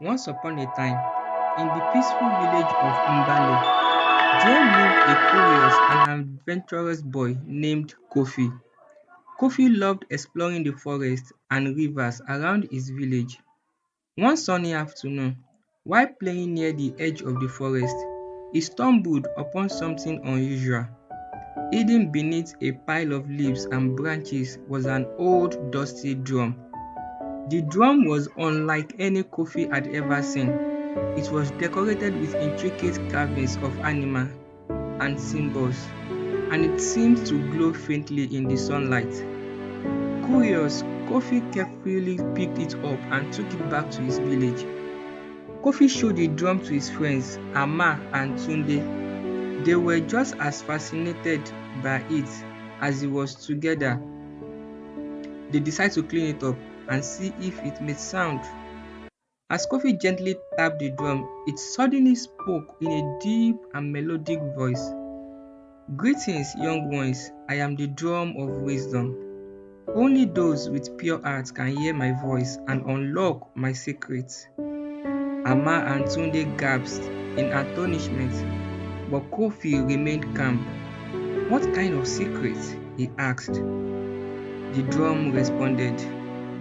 Once upon a time, in the peaceful village of Mbale, there lived a curious and adventurous boy named Kofi. Kofi loved exploring the forest and rivers around his village. One sunny afternoon, while playing near the edge of the forest, he stumbled upon something unusual. Hidden beneath a pile of leaves and branches was an old dusty drum. The drum was unlike any Kofi had ever seen. It was decorated with intricate carvings of animals and symbols, and it seemed to glow faintly in the sunlight. Curious, Kofi carefully picked it up and took it back to his village. Kofi showed the drum to his friends, Ama and Tunde. They were just as fascinated by it as he was together. They decided to clean it up and see if it made sound. As Kofi gently tapped the drum, it suddenly spoke in a deep and melodic voice. Greetings, young ones. I am the drum of wisdom. Only those with pure hearts can hear my voice and unlock my secrets. Ama and Tunde gasped in astonishment, but Kofi remained calm. What kind of secret? He asked. The drum responded,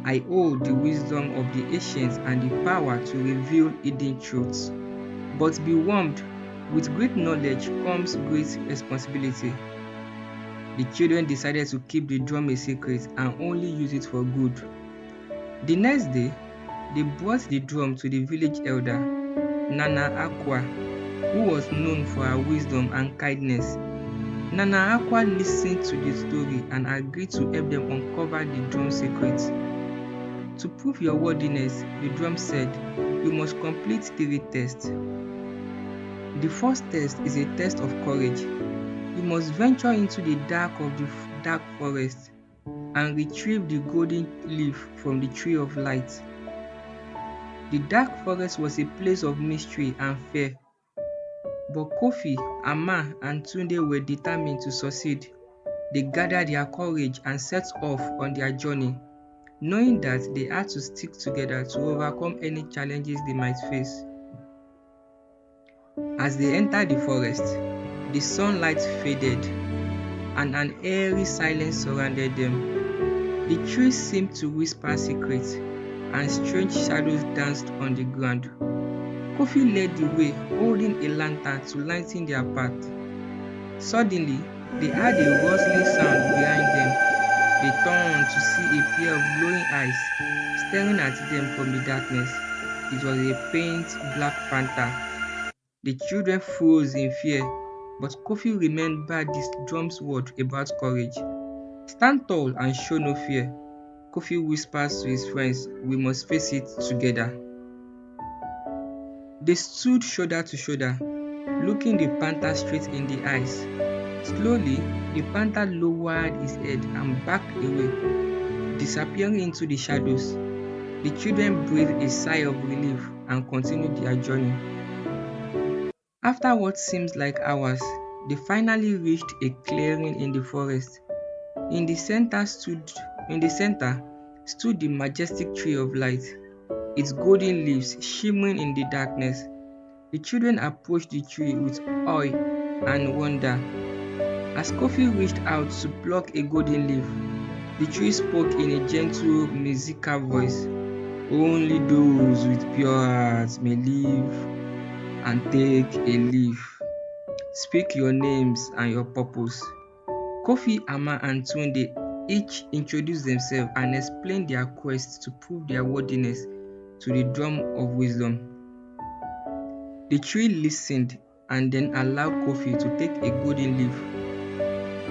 I hold the wisdom of the ancients and the power to reveal hidden truths. But be warned, with great knowledge comes great responsibility. The children decided to keep the drum a secret and only use it for good. The next day, they brought the drum to the village elder, Nana Aqua, who was known for her wisdom and kindness. Nana Aqua listened to the story and agreed to help them uncover the drum secret. To prove your worthiness, the drum said, you must complete 3 tests. The first test is a test of courage. You must venture into the dark of the dark forest and retrieve the golden leaf from the tree of light. The dark forest was a place of mystery and fear, but Kofi, Ama, and Tunde were determined to succeed. They gathered their courage and set off on their journey, knowing that they had to stick together to overcome any challenges they might face. As they entered the forest, the sunlight faded and an eerie silence surrounded them. The trees seemed to whisper secrets and strange shadows danced on the ground. Kofi led the way, holding a lantern to lighten their path. Suddenly, they heard a rustling sound behind them. They turned to see a pair of glowing eyes staring at them from the darkness. It was a faint black panther. The children froze in fear, but Kofi remembered the drum's word about courage. Stand tall and show no fear. Kofi whispers to his friends, we must face it together. They stood shoulder to shoulder, looking the panther straight in the eyes. Slowly, the panther lowered his head and backed away, disappearing into the shadows. The children breathed a sigh of relief and continued their journey. After what seemed like hours, they finally reached a clearing in the forest. In the center stood the majestic tree of light, its golden leaves shimmering in the darkness. The children approached the tree with awe and wonder. As Kofi reached out to pluck a golden leaf, the tree spoke in a gentle, musical voice. Only those with pure hearts may live and take a leaf. Speak your names and your purpose. Kofi, Ama, and Tunde each introduced themselves and explained their quest to prove their worthiness to the drum of wisdom. The tree listened and then allowed Kofi to take a golden leaf.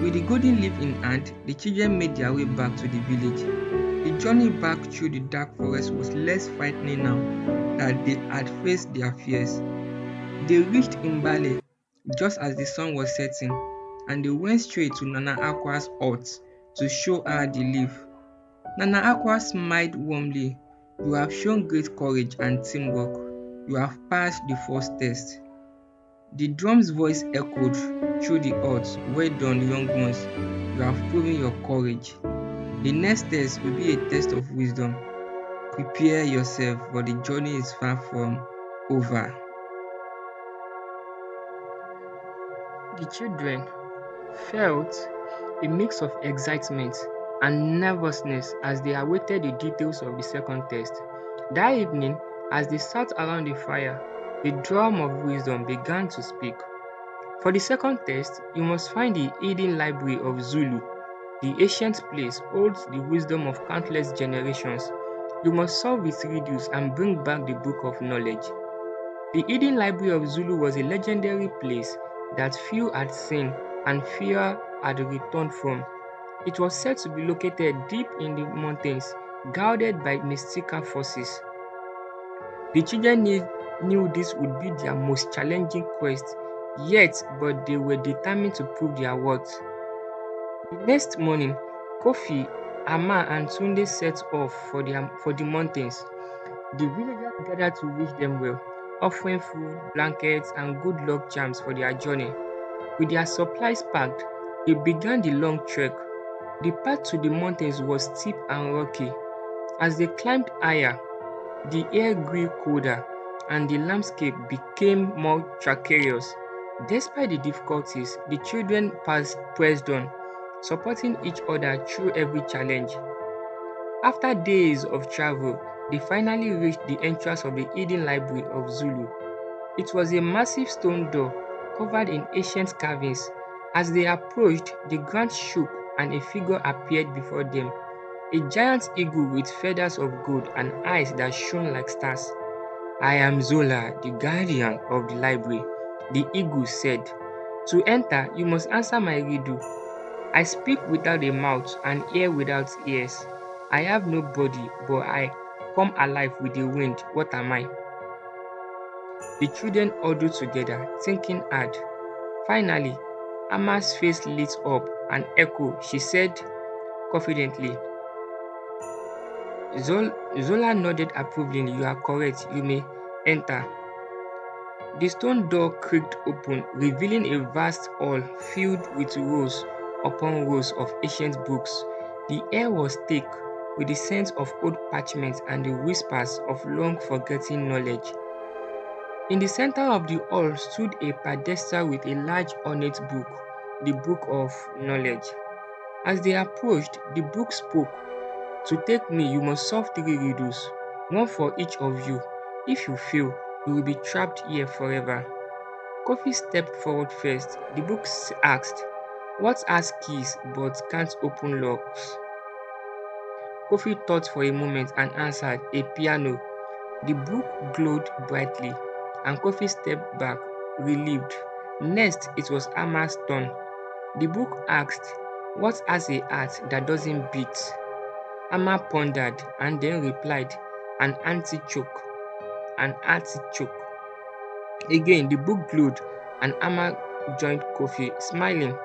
With the golden leaf in hand, the children made their way back to the village. The journey back through the dark forest was less frightening now that they had faced their fears. They reached Mbale just as the sun was setting, and they went straight to Nana Aqua's hut to show her the leaf. Nana Aqua smiled warmly. You have shown great courage and teamwork. You have passed the first test. The drum's voice echoed through the hut. Well done, young ones. You have proven your courage. The next test will be a test of wisdom. Prepare yourself, for the journey is far from over. The children felt a mix of excitement and nervousness as they awaited the details of the second test. That evening, as they sat around the fire, the drum of wisdom began to speak. For the second test, you must find the hidden library of Zulu. The ancient place holds the wisdom of countless generations. You must solve its riddles and bring back the book of knowledge. The hidden library of Zulu was a legendary place that few had seen and few had returned from. It was said to be located deep in the mountains, guarded by mystical forces. The children knew this would be their most challenging quest, yet but they were determined to prove their worth. The next morning, Kofi, Ama and Tunde set off for the mountains. The villagers gathered to wish them well, offering food, blankets, and good luck charms for their journey. With their supplies packed, they began the long trek. The path to the mountains was steep and rocky. As they climbed higher, the air grew colder and the landscape became more treacherous. Despite the difficulties, the children pressed on, supporting each other through every challenge. After days of travel, they finally reached the entrance of the hidden library of Zulu. It was a massive stone door covered in ancient carvings. As they approached, the ground shook and a figure appeared before them. A giant eagle with feathers of gold and eyes that shone like stars. I am Zola, the guardian of the library, the eagle said. To enter, you must answer my riddle. I speak without a mouth and hear without ears. I have no body, but I come alive with the wind. What am I? The children huddled together, thinking hard. Finally, Ama's face lit up and echoed. She said confidently, Zola nodded approvingly. You are correct. You may enter. The stone door creaked open, revealing a vast hall filled with rows upon rows of ancient books. The air was thick with the scent of old parchment and the whispers of long forgotten knowledge. In the center of the hall stood a pedestal with a large ornate book, the Book of Knowledge. As they approached, the book spoke. To take me, you must solve three riddles, one for each of you. If you fail, you will be trapped here forever. Kofi stepped forward first. The book asked, what has keys but can't open locks? Kofi thought for a moment and answered, a piano. The book glowed brightly, and Kofi stepped back, relieved. Next, it was Ama's turn. The book asked, what has a heart that doesn't beat? Ama pondered and then replied, an artichoke. An artichoke. Again, the book glowed, and Ama joined Kofi, smiling.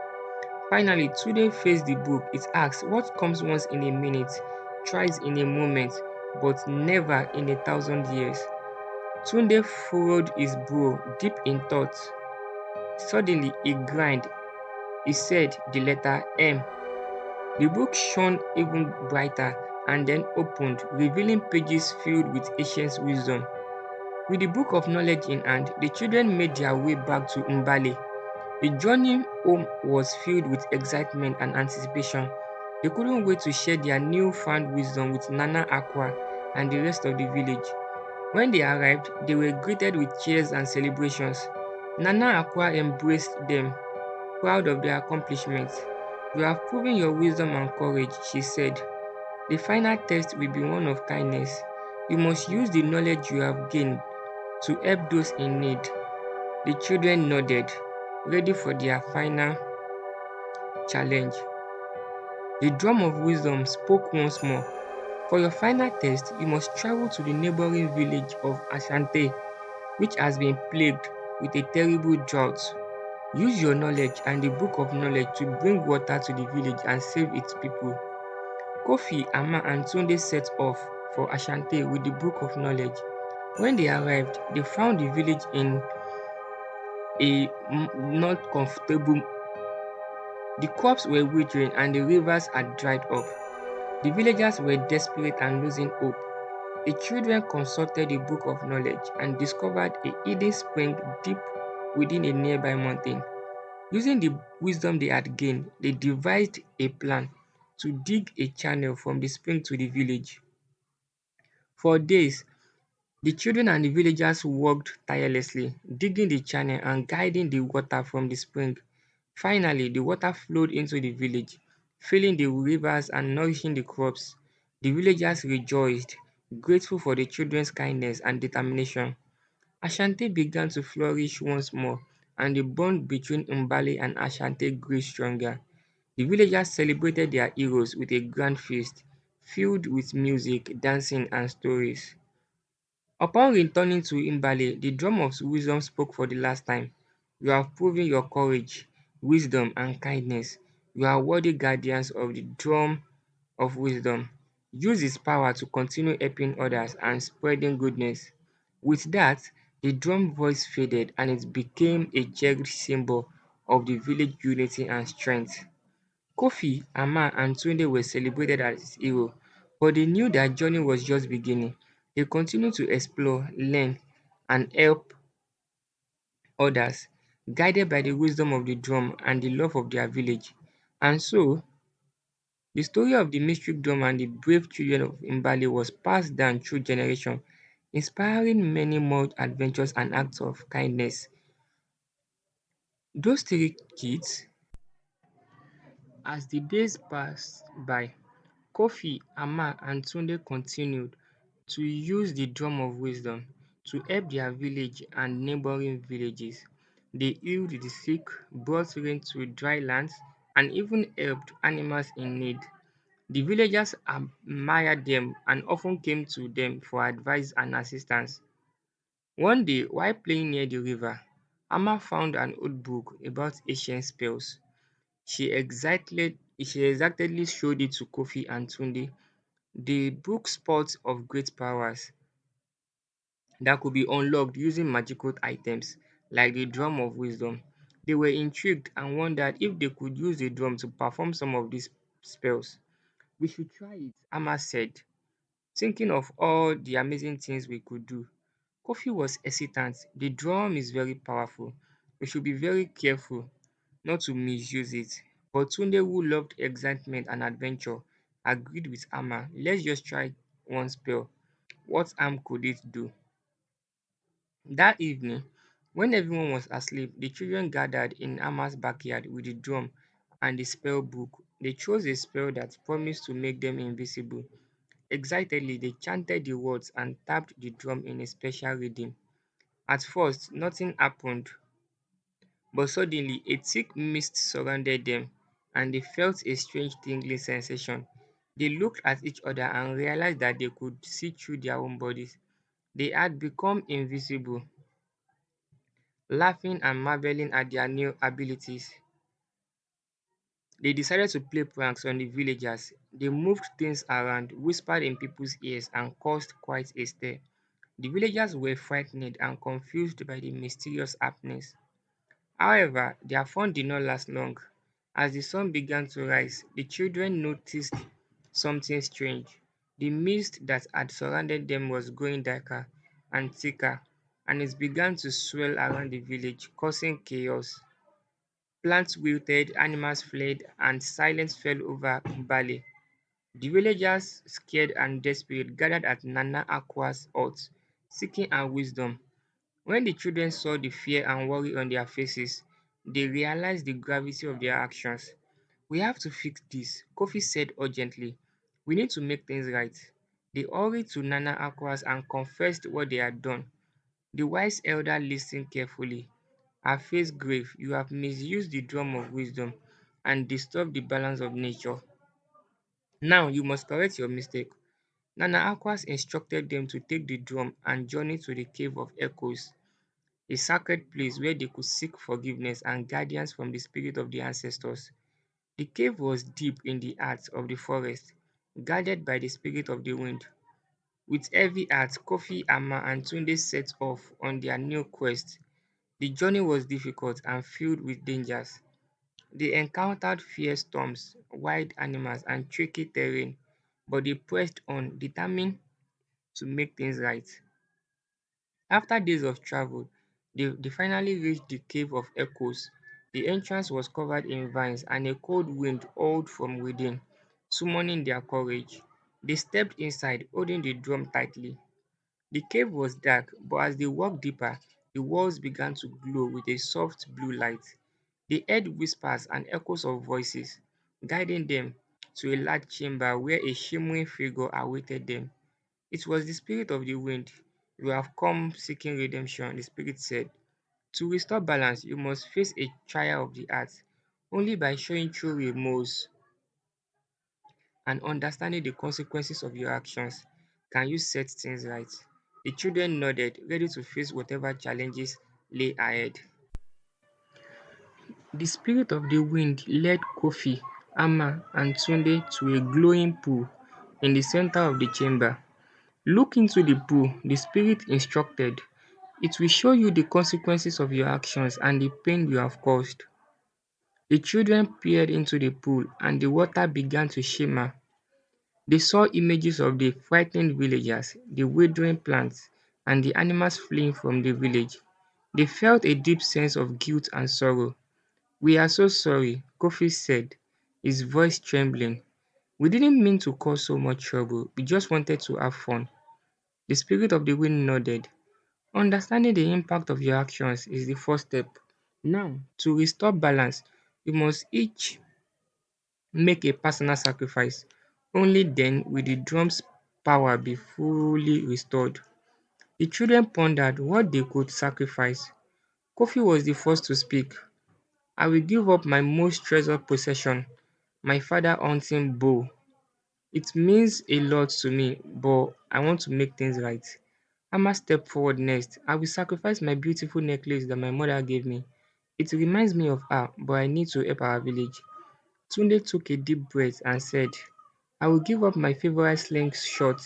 Finally, Tunde faced the book. It asks, what comes once in a minute, twice in a moment, but never in 1,000 years? Tunde furrowed his brow, deep in thought. Suddenly, he grinned. He said the letter M. The book shone even brighter and then opened, revealing pages filled with ancient wisdom. With the book of knowledge in hand, the children made their way back to Mbale. The journey home was filled with excitement and anticipation. They couldn't wait to share their newfound wisdom with Nana Aqua and the rest of the village. When they arrived, they were greeted with cheers and celebrations. Nana Aqua embraced them, proud of their accomplishments. You have proven your wisdom and courage, she said. The final test will be one of kindness. You must use the knowledge you have gained to help those in need. The children nodded, ready for their final challenge. The drum of wisdom spoke once more. For your final test, you must travel to the neighboring village of Ashante, which has been plagued with a terrible drought. Use your knowledge and the book of knowledge to bring water to the village and save its people. Kofi, Ama, and Tunde set off for Ashante with the book of knowledge. When they arrived, they found the village in a not comfortable. The crops were withering and the rivers had dried up. The villagers were desperate and losing hope. The children consulted the book of knowledge and discovered a hidden spring deep within a nearby mountain. Using the wisdom they had gained, they devised a plan to dig a channel from the spring to the village. For days, the children and the villagers worked tirelessly, digging the channel and guiding the water from the spring. Finally, the water flowed into the village, filling the rivers and nourishing the crops. The villagers rejoiced, grateful for the children's kindness and determination. Ashanti began to flourish once more, and the bond between Mbali and Ashanti grew stronger. The villagers celebrated their heroes with a grand feast, filled with music, dancing, and stories. Upon returning to Mbali, the drum of wisdom spoke for the last time. You have proven your courage, wisdom, and kindness. You are worthy guardians of the drum of wisdom. Use its power to continue helping others and spreading goodness. With that, the drum voice faded and it became a cherished symbol of the village unity and strength. Kofi, Ama, and Tunde were celebrated as heroes, but they knew their journey was just beginning. They continued to explore, learn, and help others, guided by the wisdom of the drum and the love of their village. And so, the story of the mystic drum and the brave children of Mbali was passed down through generations, inspiring many more adventures and acts of kindness. Those three kids, as the days passed by, Kofi, Ama, and Tunde continued to use the drum of wisdom to help their village and neighboring villages. They healed the sick, brought rain to dry lands, and even helped animals in need. The villagers admired them and often came to them for advice and assistance. One day, while playing near the river, Amma found an old book about ancient spells. She excitedly showed it to Kofi and Tunde. The book spoke of great powers that could be unlocked using magical items like the drum of wisdom. They were intrigued and wondered if they could use the drum to perform some of these spells. We should try it, Amma said, thinking of all the amazing things we could do. Kofi was hesitant. The drum is very powerful. We should be very careful not to misuse it. But Tunde, who loved excitement and adventure, agreed with Amma. Let's just try one spell. What harm could it do? That evening, when everyone was asleep, the children gathered in Amma's backyard with the drum and the spell book. They chose a spell that promised to make them invisible. Excitedly, they chanted the words and tapped the drum in a special rhythm. At first, nothing happened, but suddenly a thick mist surrounded them, and they felt a strange tingling sensation. They looked at each other and realized that they could see through their own bodies. They had become invisible. Laughing and marveling at their new abilities, they decided to play pranks on the villagers. They moved things around, whispered in people's ears, and caused quite a stir. The villagers were frightened and confused by the mysterious happenings. However, their fun did not last long. As the sun began to rise, the children noticed something strange. The mist that had surrounded them was growing darker and thicker, and it began to swirl around the village, causing chaos. Plants wilted, animals fled, and silence fell over Mbale. The villagers, scared and desperate, gathered at Nana Aqua's hut, seeking her wisdom. When the children saw the fear and worry on their faces, they realized the gravity of their actions. We have to fix this, Kofi said urgently. We need to make things right. They hurried to Nana Aqua's and confessed what they had done. The wise elder listened carefully. Her face grave. You have misused the drum of wisdom and disturbed the balance of nature. Now you must correct your mistake. Nana Aquas instructed them to take the drum and journey to the Cave of Echoes, a sacred place where they could seek forgiveness and guidance from the spirit of the ancestors. The cave was deep in the heart of the forest, guarded by the spirit of the wind. With heavy hearts, Kofi, Ama, and Tunde set off on their new quest. The journey was difficult and filled with dangers. They encountered fierce storms, wild animals, and tricky terrain, but they pressed on, determined to make things right. After days of travel, they finally reached the Cave of Echoes. The entrance was covered in vines, and a cold wind howled from within, summoning their courage. They stepped inside, holding the drum tightly. The cave was dark, but as they walked deeper, the walls began to glow with a soft blue light. They heard whispers and echoes of voices, guiding them to a large chamber where a shimmering figure awaited them. It was the spirit of the wind. "You have come seeking redemption," the spirit said. "To restore balance, you must face a trial of the heart. Only by showing true remorse and understanding the consequences of your actions can you set things right." The children nodded, ready to face whatever challenges lay ahead. The spirit of the wind led Kofi, Amma, and Tunde to a glowing pool in the center of the chamber. "Look into the pool," the spirit instructed. "It will show you the consequences of your actions and the pain you have caused." The children peered into the pool, and the water began to shimmer. They saw images of the frightened villagers, the withering plants, and the animals fleeing from the village. They felt a deep sense of guilt and sorrow. "We are so sorry," Kofi said, his voice trembling. "We didn't mean to cause so much trouble. We just wanted to have fun." The spirit of the wind nodded. "Understanding the impact of your actions is the first step. Now, to restore balance, we must each make a personal sacrifice. Only then will the drum's power be fully restored." The children pondered what they could sacrifice. Kofi was the first to speak. "I will give up my most treasured possession, my father hunting bow. It means a lot to me, but I want to make things right." Amma stepped forward next. "I will sacrifice my beautiful necklace that my mother gave me. It reminds me of her, but I need to help our village." Tunde took a deep breath and said, "I will give up my favorite slingshot.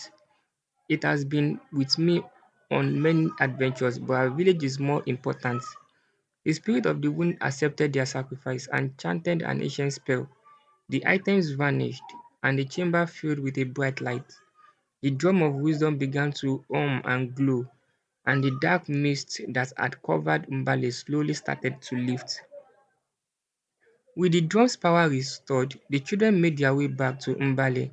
It has been with me on many adventures, but our village is more important." The spirit of the wind accepted their sacrifice and chanted an ancient spell. The items vanished, and the chamber filled with a bright light. The drum of wisdom began to hum and glow, and the dark mist that had covered Mbale slowly started to lift. With the drum's power restored, the children made their way back to Mbale.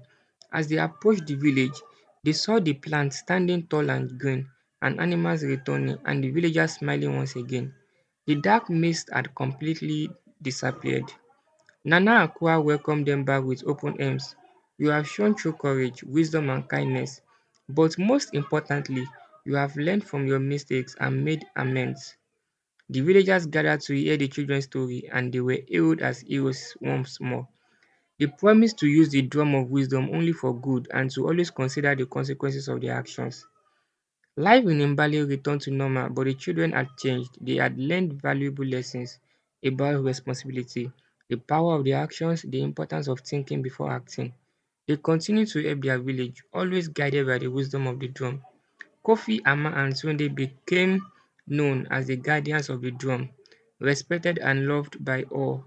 As they approached the village, they saw the plants standing tall and green, and animals returning, and the villagers smiling once again. The dark mist had completely disappeared. Nana Akua welcomed them back with open arms. "You have shown true courage, wisdom, and kindness. But most importantly, you have learned from your mistakes and made amends." The villagers gathered to hear the children's story, and they were hailed as heroes once more. They promised to use the drum of wisdom only for good and to always consider the consequences of their actions. Life in Mbale returned to normal, but the children had changed. They had learned valuable lessons about responsibility, the power of their actions, the importance of thinking before acting. They continued to help their village, always guided by the wisdom of the drum. Kofi, Ama, and Tunde became known as the guardians of the drum, respected and loved by all.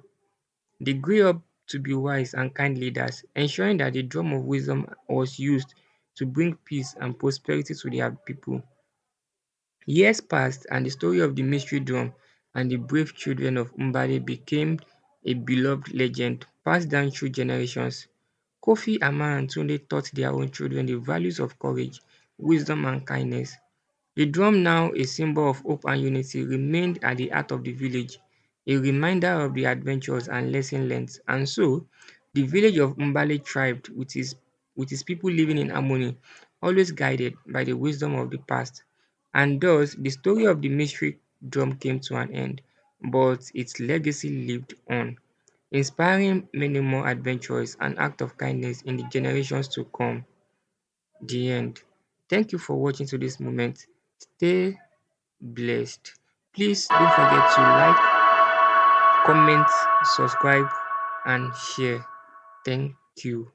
They grew up to be wise and kind leaders, ensuring that the drum of wisdom was used to bring peace and prosperity to their people. Years passed, and the story of the mystery drum and the brave children of Mbale became a beloved legend passed down through generations. Kofi, Ama, and Tunde taught their own children the values of courage, wisdom, and kindness. The drum, now a symbol of hope and unity, remained at the heart of the village, a reminder of the adventures and lessons learned. And so, the village of Mbale thrived with its people living in harmony, always guided by the wisdom of the past. And thus, the story of the mystery drum came to an end, but its legacy lived on, inspiring many more adventures and acts of kindness in the generations to come. The end. Thank you for watching to this moment. Stay blessed. Please don't forget to like, comment, subscribe, and share. Thank you.